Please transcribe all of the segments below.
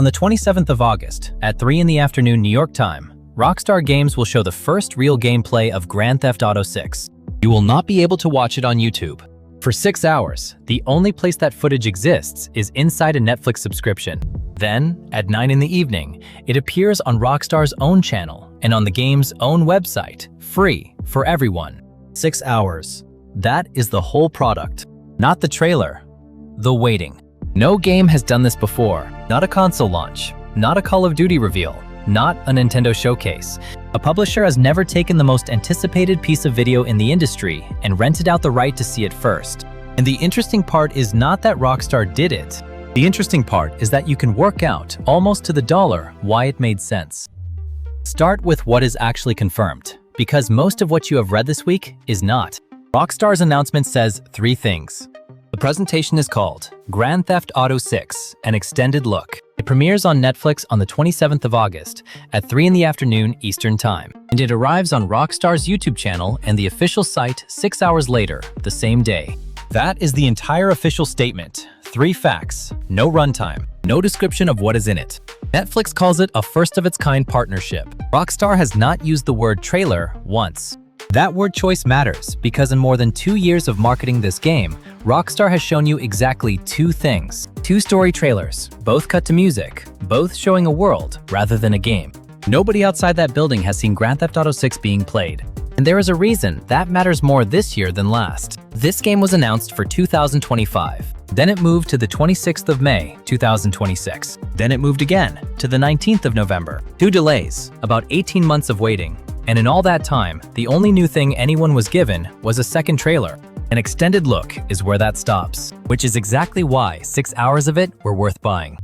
On the 27th of August, at 3 in the afternoon New York time, Rockstar Games will show the first real gameplay of Grand Theft Auto 6. You will not be able to watch it on YouTube. For 6 hours, the only place that footage exists is inside a Netflix subscription. Then, at 9 in the evening, it appears on Rockstar's own channel and on the game's own website, free for everyone. 6 hours. That is the whole product. Not the trailer. The waiting. No game has done this before. Not a console launch. Not a Call of Duty reveal. Not a Nintendo showcase. A publisher has never taken the most anticipated piece of video in the industry and rented out the right to see it first. And the interesting part is not that Rockstar did it. The interesting part is that you can work out, almost to the dollar, why it made sense. Start with what is actually confirmed, because most of what you have read this week is not. Rockstar's announcement says 3 things. The presentation is called Grand Theft Auto 6, an extended look. It premieres on Netflix on the 27th of August at 3 in the afternoon Eastern Time, and it arrives on Rockstar's YouTube channel and the official site 6 hours later, the same day. That is the entire official statement. 3 facts, no runtime, no description of what is in it. Netflix calls it a first-of-its-kind partnership. Rockstar has not used the word trailer once. That word choice matters because in more than 2 years of marketing this game, Rockstar has shown you exactly 2 things. 2 story trailers, both cut to music, both showing a world rather than a game. Nobody outside that building has seen Grand Theft Auto 6 being played. And there is a reason that matters more this year than last. This game was announced for 2025. Then it moved to the 26th of May, 2026. Then it moved again to the 19th of November. 2 delays, about 18 months of waiting. And in all that time, the only new thing anyone was given was a second trailer. An extended look is where that stops, which is exactly why 6 hours of it were worth buying.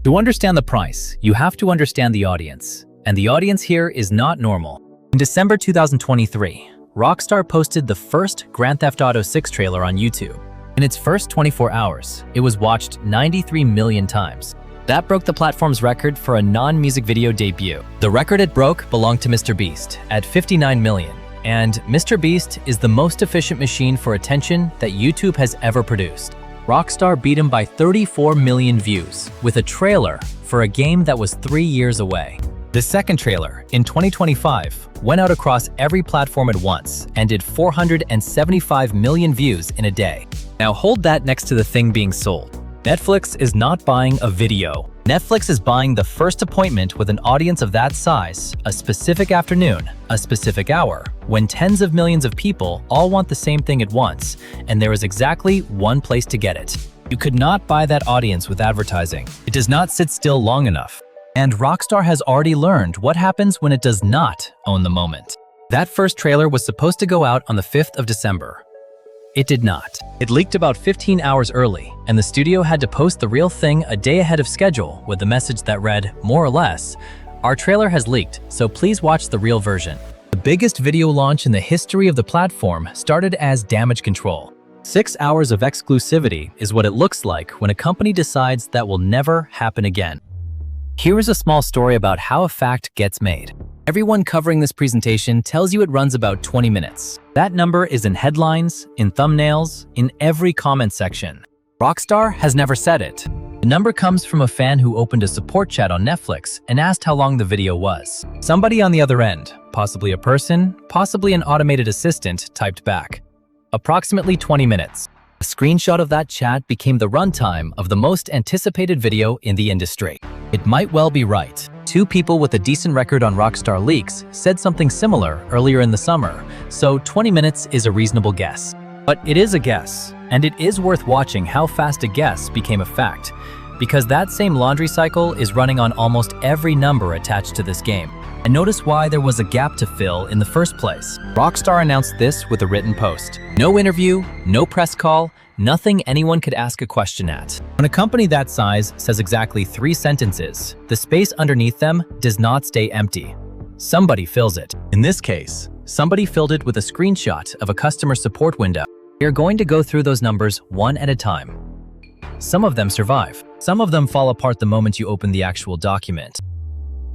To understand the price, you have to understand the audience. And the audience here is not normal. In December 2023, Rockstar posted the first Grand Theft Auto 6 trailer on YouTube. In its first 24 hours, it was watched 93 million times. That broke the platform's record for a non-music video debut. The record it broke belonged to Mr. Beast at 59 million. And Mr. Beast is the most efficient machine for attention that YouTube has ever produced. Rockstar beat him by 34 million views with a trailer for a game that was 3 years away. The second trailer, in 2025, went out across every platform at once and did 475 million views in a day. Now hold that next to the thing being sold. Netflix is not buying a video. Netflix is buying the first appointment with an audience of that size, a specific afternoon, a specific hour, when tens of millions of people all want the same thing at once, and there is exactly one place to get it. You could not buy that audience with advertising. It does not sit still long enough. And Rockstar has already learned what happens when it does not own the moment. That first trailer was supposed to go out on the 5th of December. It did not. It leaked about 15 hours early, and the studio had to post the real thing a day ahead of schedule with the message that read, more or less, "Our trailer has leaked, so please watch the real version." The biggest video launch in the history of the platform started as damage control. 6 hours of exclusivity is what it looks like when a company decides that will never happen again. Here is a small story about how a fact gets made. Everyone covering this presentation tells you it runs about 20 minutes. That number is in headlines, in thumbnails, in every comment section. Rockstar has never said it. The number comes from a fan who opened a support chat on Netflix and asked how long the video was. Somebody on the other end, possibly a person, possibly an automated assistant, typed back, approximately 20 minutes. A screenshot of that chat became the runtime of the most anticipated video in the industry. It might well be right. 2 people with a decent record on Rockstar leaks said something similar earlier in the summer, so 20 minutes is a reasonable guess. But it is a guess, and it is worth watching how fast a guess became a fact, because that same laundry cycle is running on almost every number attached to this game. And notice why there was a gap to fill in the first place. Rockstar announced this with a written post. No interview, no press call, nothing anyone could ask a question at. When a company that size says exactly 3 sentences, the space underneath them does not stay empty. Somebody fills it. In this case, somebody filled it with a screenshot of a customer support window. We are going to go through those numbers one at a time. Some of them survive. Some of them fall apart the moment you open the actual document.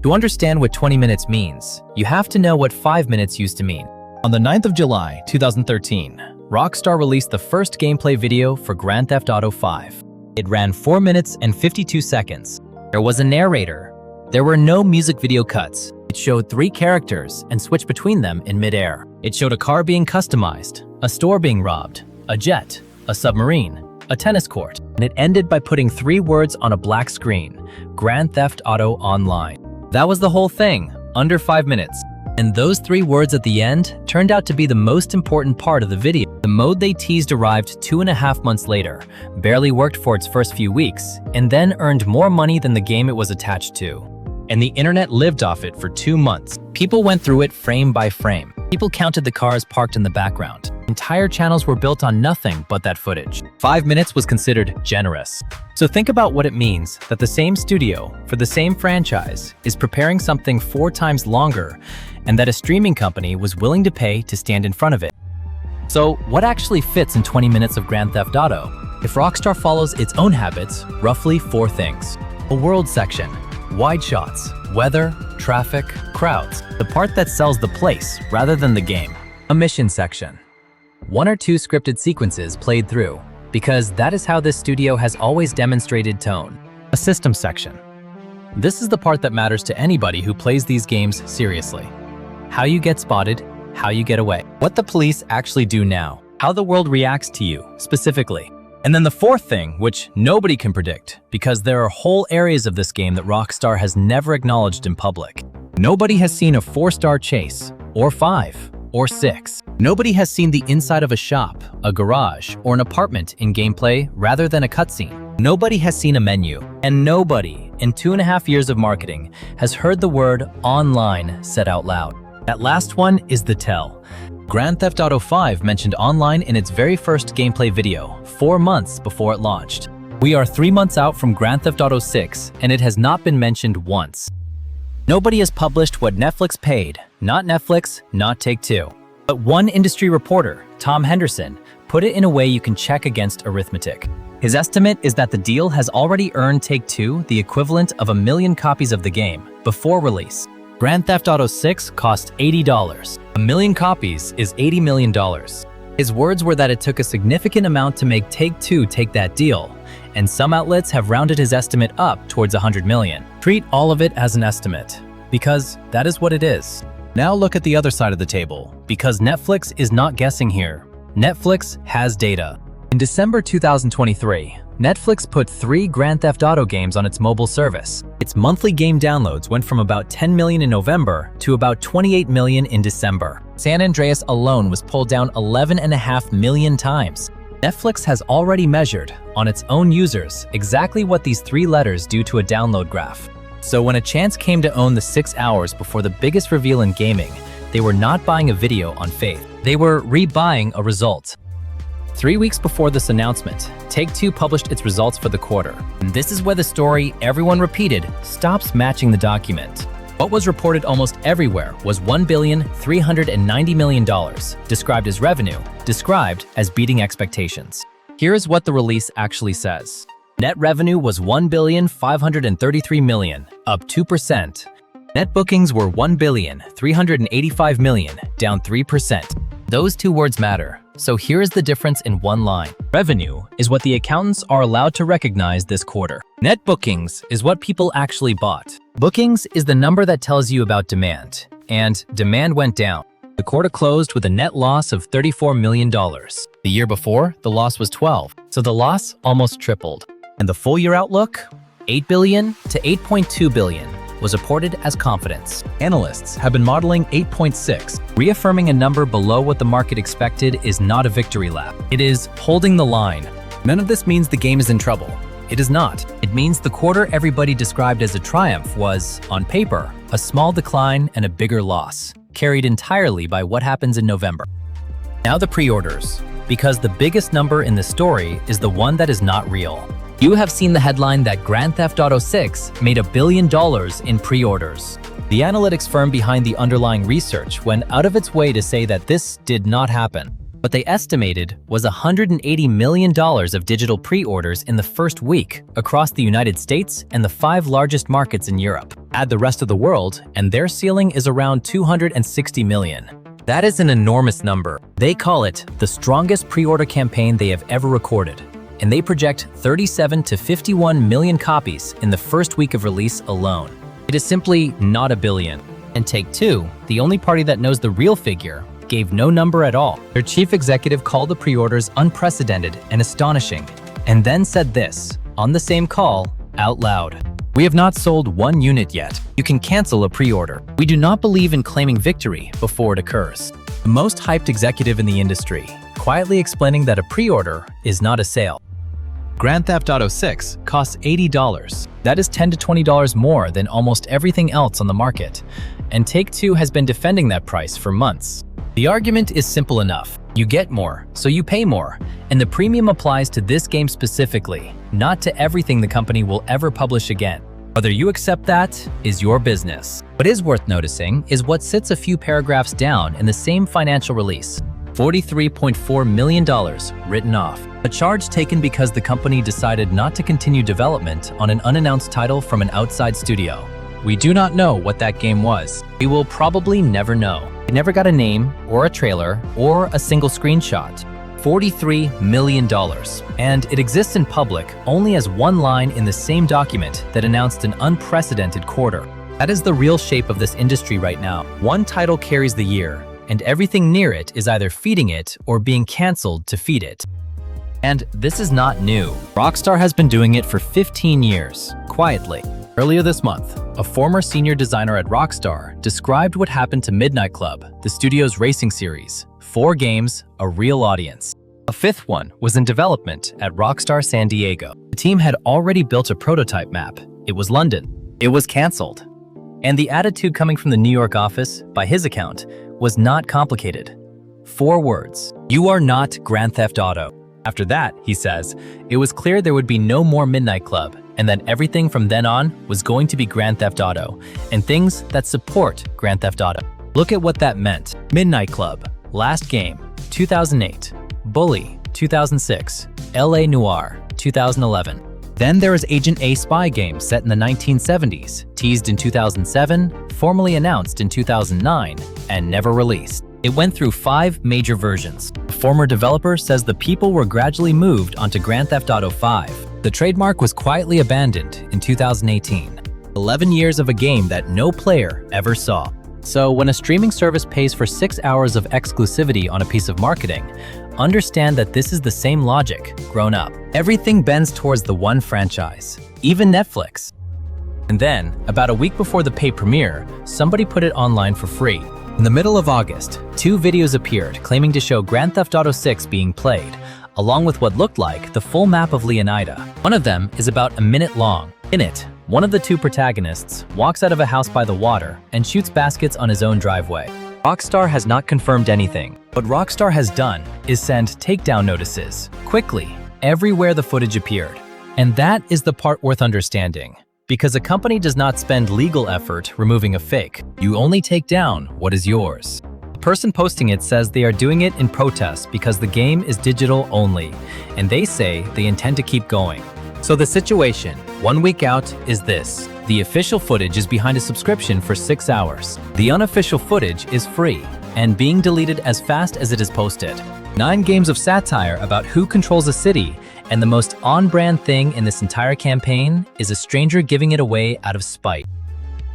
To understand what 20 minutes means, you have to know what 5 minutes used to mean. On the 9th of July, 2013, Rockstar released the first gameplay video for Grand Theft Auto 5. It ran 4 minutes and 52 seconds. There was a narrator. There were no music video cuts. It showed 3 characters and switched between them in midair. It showed a car being customized, a store being robbed, a jet, a submarine, a tennis court, and it ended by putting 3 words on a black screen: Grand Theft Auto Online. That was the whole thing, under 5 minutes. And those 3 words at the end turned out to be the most important part of the video. The mode they teased arrived 2.5 months later, barely worked for its first few weeks, and then earned more money than the game it was attached to. And the internet lived off it for 2 months. People went through it frame by frame. People counted the cars parked in the background. Entire channels were built on nothing but that footage. 5 minutes was considered generous. So think about what it means that the same studio, for the same franchise, is preparing something 4 times longer, and that a streaming company was willing to pay to stand in front of it. So what actually fits in 20 minutes of Grand Theft Auto? If Rockstar follows its own habits, roughly 4 things. A world section, wide shots, weather, traffic, crowds, the part that sells the place rather than the game. A mission section, 1 or 2 scripted sequences played through, because that is how this studio has always demonstrated tone. A system section. This is the part that matters to anybody who plays these games seriously. How you get spotted, how you get away, what the police actually do now, how the world reacts to you specifically. And then the 4th thing, which nobody can predict, because there are whole areas of this game that Rockstar has never acknowledged in public. Nobody has seen a 4-star chase, or 5, or 6. Nobody has seen the inside of a shop, a garage, or an apartment in gameplay rather than a cutscene. Nobody has seen a menu, and nobody, in 2.5 years of marketing, has heard the word online said out loud. That last one is the tell. Grand Theft Auto 5 mentioned online in its very first gameplay video, 4 months before it launched. We are 3 months out from Grand Theft Auto 6, and it has not been mentioned once. Nobody has published what Netflix paid, not Netflix, not Take-Two. But one industry reporter, Tom Henderson, put it in a way you can check against arithmetic. His estimate is that the deal has already earned Take-Two the equivalent of 1 million copies of the game before release. Grand Theft Auto 6 cost $80. 1 million copies is $80 million. His words were that it took a significant amount to make Take-Two take that deal, and some outlets have rounded his estimate up towards 100 million. Treat all of it as an estimate, because that is what it is. Now look at the other side of the table, because Netflix is not guessing here. Netflix has data. In December 2023, Netflix put 3 Grand Theft Auto games on its mobile service. Its monthly game downloads went from about 10 million in November to about 28 million in December. San Andreas alone was pulled down 11.5 million times. Netflix has already measured, on its own users, exactly what these 3 letters do to a download graph. So when a chance came to own the 6 hours before the biggest reveal in gaming, they were not buying a video on faith. They were rebuying a result. 3 weeks before this announcement, Take-Two published its results for the quarter. And this is where the story everyone repeated stops matching the document. What was reported almost everywhere was $1,390 million, described as revenue, described as beating expectations. Here is what the release actually says. Net revenue was $1,533 million, up 2%. Net bookings were $1,385 million, down 3%. Those 2 words matter, so here is the difference in one line. Revenue is what the accountants are allowed to recognize this quarter. Net bookings is what people actually bought. Bookings is the number that tells you about demand, and demand went down. The quarter closed with a net loss of $34 million. The year before, the loss was 12, so the loss almost tripled. And the full year outlook? 8 billion to 8.2 billion. Was reported as confidence. Analysts have been modeling 8.6. Reaffirming a number below what the market expected is not a victory lap. It is holding the line. None of this means the game is in trouble. It is not. It means the quarter everybody described as a triumph was, on paper, a small decline and a bigger loss, carried entirely by what happens in November. Now the pre-orders, because the biggest number in the story is the one that is not real. You have seen the headline that Grand Theft Auto 6 made $1 billion in pre-orders. The analytics firm behind the underlying research went out of its way to say that this did not happen. What they estimated was $180 million of digital pre-orders in the first week across the United States and the 5 largest markets in Europe. Add the rest of the world, and their ceiling is around 260 million. That is an enormous number. They call it the strongest pre-order campaign they have ever recorded. and they project 37 to 51 million copies in the first week of release alone. It is simply not a billion. And Take-Two, the only party that knows the real figure, gave no number at all. Their chief executive called the pre-orders unprecedented and astonishing, and then said this, on the same call, out loud. "We have not sold one unit yet. You can cancel a pre-order. We do not believe in claiming victory before it occurs." The most hyped executive in the industry, quietly explaining that a pre-order is not a sale. Grand Theft Auto 6 costs $80. That is $10 to $20 more than almost everything else on the market, and Take-Two has been defending that price for months. The argument is simple enough. You get more, so you pay more, and the premium applies to this game specifically, not to everything the company will ever publish again. Whether you accept that is your business. What is worth noticing is what sits a few paragraphs down in the same financial release. $43.4 million written off. A charge taken because the company decided not to continue development on an unannounced title from an outside studio. We do not know what that game was. We will probably never know. It never got a name, or a trailer, or a single screenshot. $43 million. And it exists in public only as one line in the same document that announced an unprecedented quarter. That is the real shape of this industry right now. One title carries the year, and everything near it is either feeding it or being canceled to feed it. And this is not new. Rockstar has been doing it for 15 years, quietly. Earlier this month, a former senior designer at Rockstar described what happened to Midnight Club, the studio's racing series. 4 games, a real audience. A 5th one was in development at Rockstar San Diego. The team had already built a prototype map. It was London. It was canceled. And the attitude coming from the New York office, by his account, was not complicated. 4 words. "You are not Grand Theft Auto." After that, he says, it was clear there would be no more Midnight Club, and that everything from then on was going to be Grand Theft Auto, and things that support Grand Theft Auto. Look at what that meant. Midnight Club, Last Game, 2008. Bully, 2006. LA Noire, 2011. Then there is Agent A spy game set in the 1970s, teased in 2007, formally announced in 2009, and never released. It went through 5 major versions. A former developer says the people were gradually moved onto Grand Theft Auto 5. The trademark was quietly abandoned in 2018. 11 years of a game that no player ever saw. So when a streaming service pays for 6 hours of exclusivity on a piece of marketing, understand that this is the same logic, grown up. Everything bends towards the one franchise, even Netflix. And then, about a week before the paid premiere, somebody put it online for free. In the middle of August, 2 videos appeared claiming to show Grand Theft Auto 6 being played, along with what looked like the full map of Leonida. One of them is about a minute long. In it, one of the 2 protagonists walks out of a house by the water and shoots baskets on his own driveway. Rockstar has not confirmed anything. What Rockstar has done is send takedown notices, quickly, everywhere the footage appeared. And that is the part worth understanding. Because a company does not spend legal effort removing a fake. You only take down what is yours. The person posting it says they are doing it in protest because the game is digital only, and they say they intend to keep going. So the situation, 1 week out, is this. The official footage is behind a subscription for 6 hours. The unofficial footage is free, and being deleted as fast as it is posted. 9 games of satire about who controls a city, and the most on-brand thing in this entire campaign is a stranger giving it away out of spite.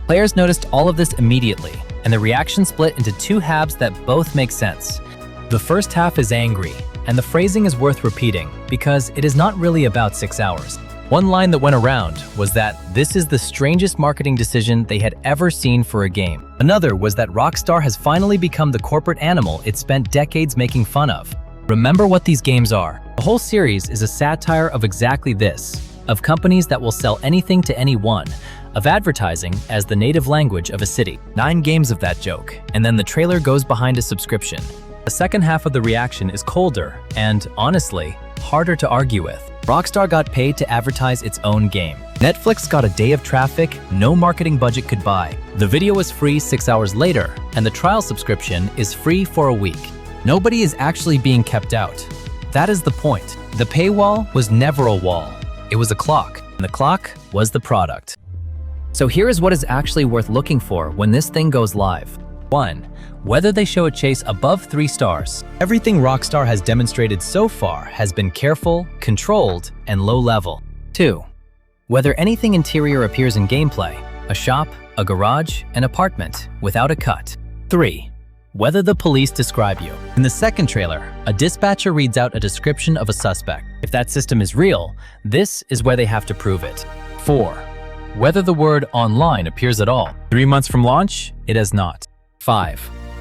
Players noticed all of this immediately, and the reaction split into 2 halves that both make sense. The first half is angry, and the phrasing is worth repeating because it is not really about 6 hours. One line that went around was that this is the strangest marketing decision they had ever seen for a game. Another was that Rockstar has finally become the corporate animal it spent decades making fun of. Remember what these games are. The whole series is a satire of exactly this, of companies that will sell anything to anyone, of advertising as the native language of a city. 9 games of that joke, and then the trailer goes behind a subscription. The second half of the reaction is colder and, honestly, harder to argue with. Rockstar got paid to advertise its own game. Netflix got a day of traffic no marketing budget could buy. The video was free 6 hours later, and the trial subscription is free for a week. Nobody is actually being kept out. That is the point. The paywall was never a wall. It was a clock, and the clock was the product. So here is what is actually worth looking for when this thing goes live. 1. Whether they show a chase above 3 stars. Everything Rockstar has demonstrated so far has been careful, controlled, and low level. 2. Whether anything interior appears in gameplay, a shop, a garage, an apartment, without a cut. 3. Whether the police describe you. In the second trailer, a dispatcher reads out a description of a suspect. If that system is real, this is where they have to prove it. 4. Whether the word online appears at all. 3 months from launch, it has not. 5.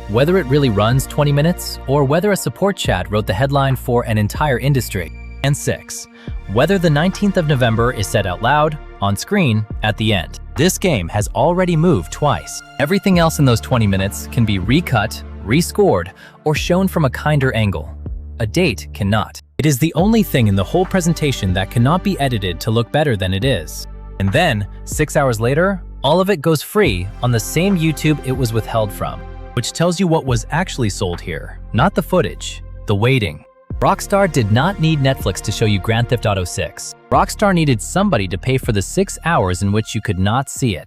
Whether it really runs 20 minutes, or whether a support chat wrote the headline for an entire industry. And 6. Whether the 19th of November is said out loud, on screen, at the end. This game has already moved twice. Everything else in those 20 minutes can be recut, rescored, or shown from a kinder angle. A date cannot. It is the only thing in the whole presentation that cannot be edited to look better than it is. And then, 6 hours later, all of it goes free on the same YouTube it was withheld from, which tells you what was actually sold here, not the footage, the waiting. Rockstar did not need Netflix to show you Grand Theft Auto 6. Rockstar needed somebody to pay for the 6 hours in which you could not see it.